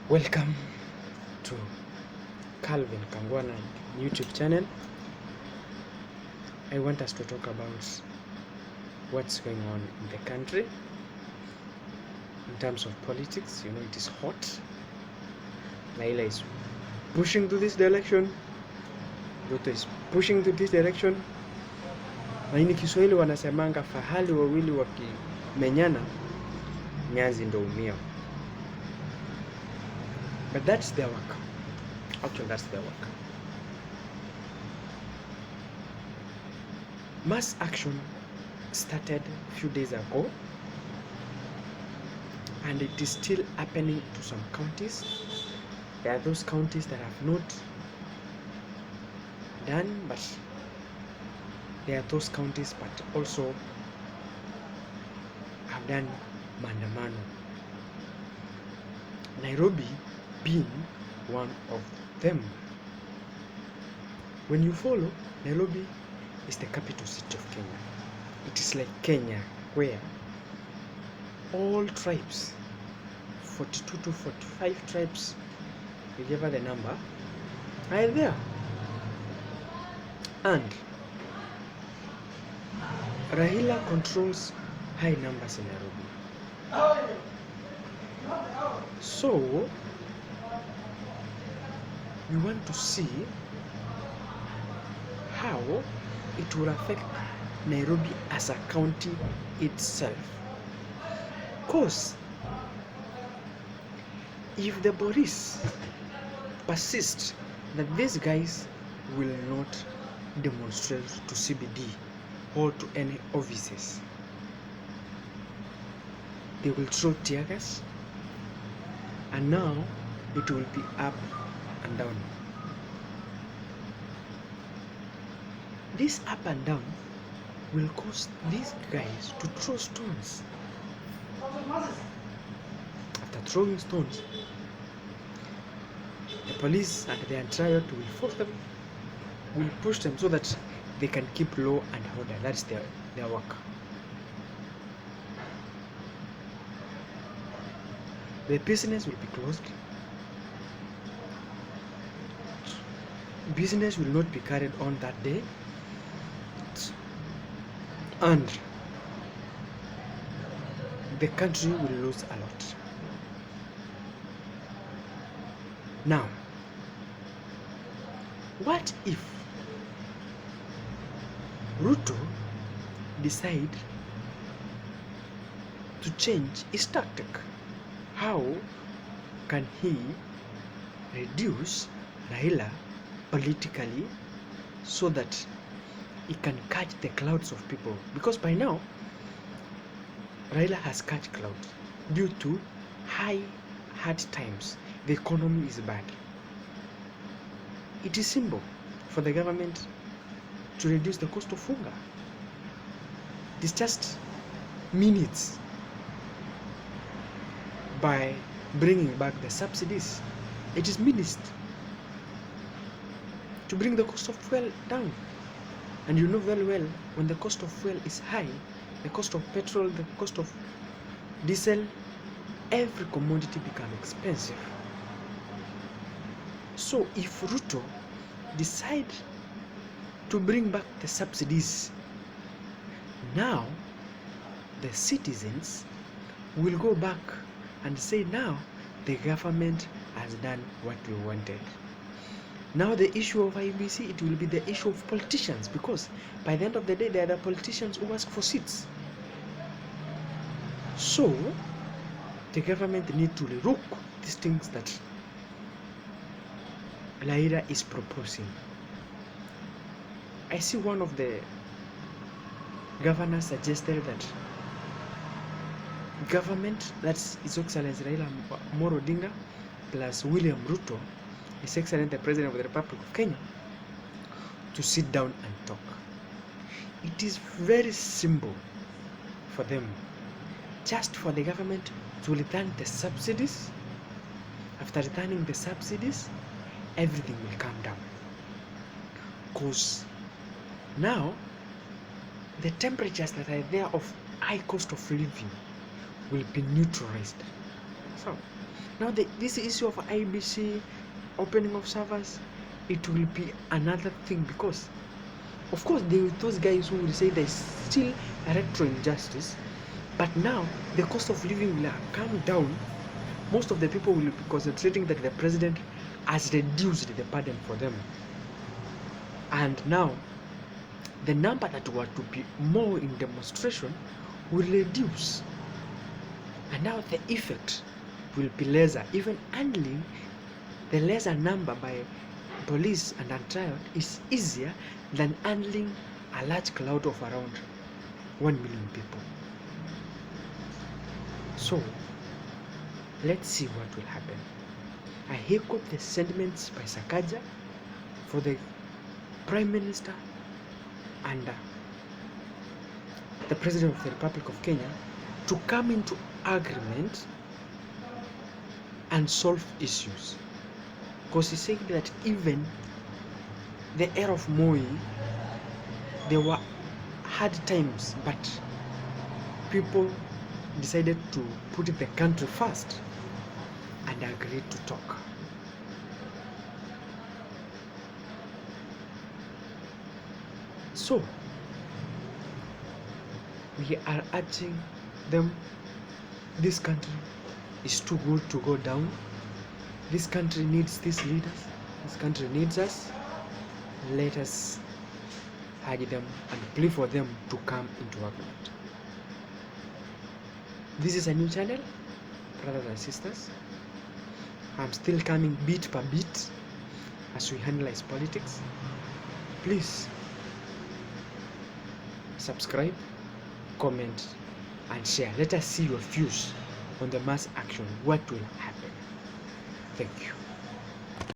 Welcome to Calvin Kangwana YouTube channel. I want us to talk about what's going on in the country in terms of politics. You know, it is hot. Raila is pushing to this direction. Ruto is pushing to this direction. Na ini Kiswahili wanasemanga fahali wawili wakimenyana nyazi ndo umia. But that's their work. Actually, that's their work. Mass action started a few days ago, and it is still happening to some counties. There are those counties that have not done, but there are those counties but also have done Maandamano. Nairobi being one of them. When you follow, Nairobi is the capital city of Kenya. It is like Kenya, where all tribes, 42 to 45 tribes, whichever the number, are there. And Raila controls high numbers in Nairobi. So we want to see how it will affect Nairobi as a county itself. Because if the police persist that these guys will not demonstrate to CBD or to any offices, they will throw tear gas, and now it will be up and down. This up and down will cause these guys to throw stones. After throwing stones, the police and their triad will force them, will push them so that they can keep law and order. That's their work. The business will be closed. Business will not be carried on that day, and the country will lose a lot. Now, what if Ruto decide to change his tactic? How can he reduce Raila politically so that he can catch the clouds of people? Because by now Raila has catch clouds due to hard times. The economy is bad. It is simple for the government to reduce the cost of hunger. It's just minutes by bringing back the subsidies. It is minutes to bring the cost of fuel down. And you know very well, when the cost of fuel is high, the cost of petrol, the cost of diesel, every commodity becomes expensive. So if Ruto decide to bring back the subsidies, now the citizens will go back and say, now the government has done what we wanted. Now the issue of IBC, it will be the issue of politicians, because by the end of the day, there are the politicians who ask for seats. So the government need to look these things that Raila is proposing. I see one of the governors suggested that government, that's His Excellency Raila Amolo Odinga plus William Ruto, His Excellency the President of the Republic of Kenya, to sit down and talk. It is very simple for them, just for the government to return the subsidies. After returning the subsidies, everything will calm down. Because now the temperatures that are there of high cost of living will be neutralized. So Now this issue of IBC opening of servers, it will be another thing, because of course there are those guys who will say there's still electoral injustice, but now the cost of living will come down. Most of the people will be concentrating that the president has reduced the burden for them, and now the number that were to be more in demonstration will reduce, and now the effect will be lesser. Even handling the lesser number by police and untried is easier than handling a large crowd of around 1 million people. So let's see what will happen. I echo the sentiments by Sakaja for the Prime Minister and the President of the Republic of Kenya to come into agreement and solve issues. Because he said that even the era of Moi, there were hard times, but people decided to put the country first and agreed to talk. So we are urging them, this country is too good to go down. This country needs these leaders. This country needs us. Let us urge them and plea for them to come into agreement. This is a new channel, brothers and sisters. I'm still coming bit by bit as we analyze politics. Please subscribe, comment, and share. Let us see your views on the mass action. What will happen? Thank you.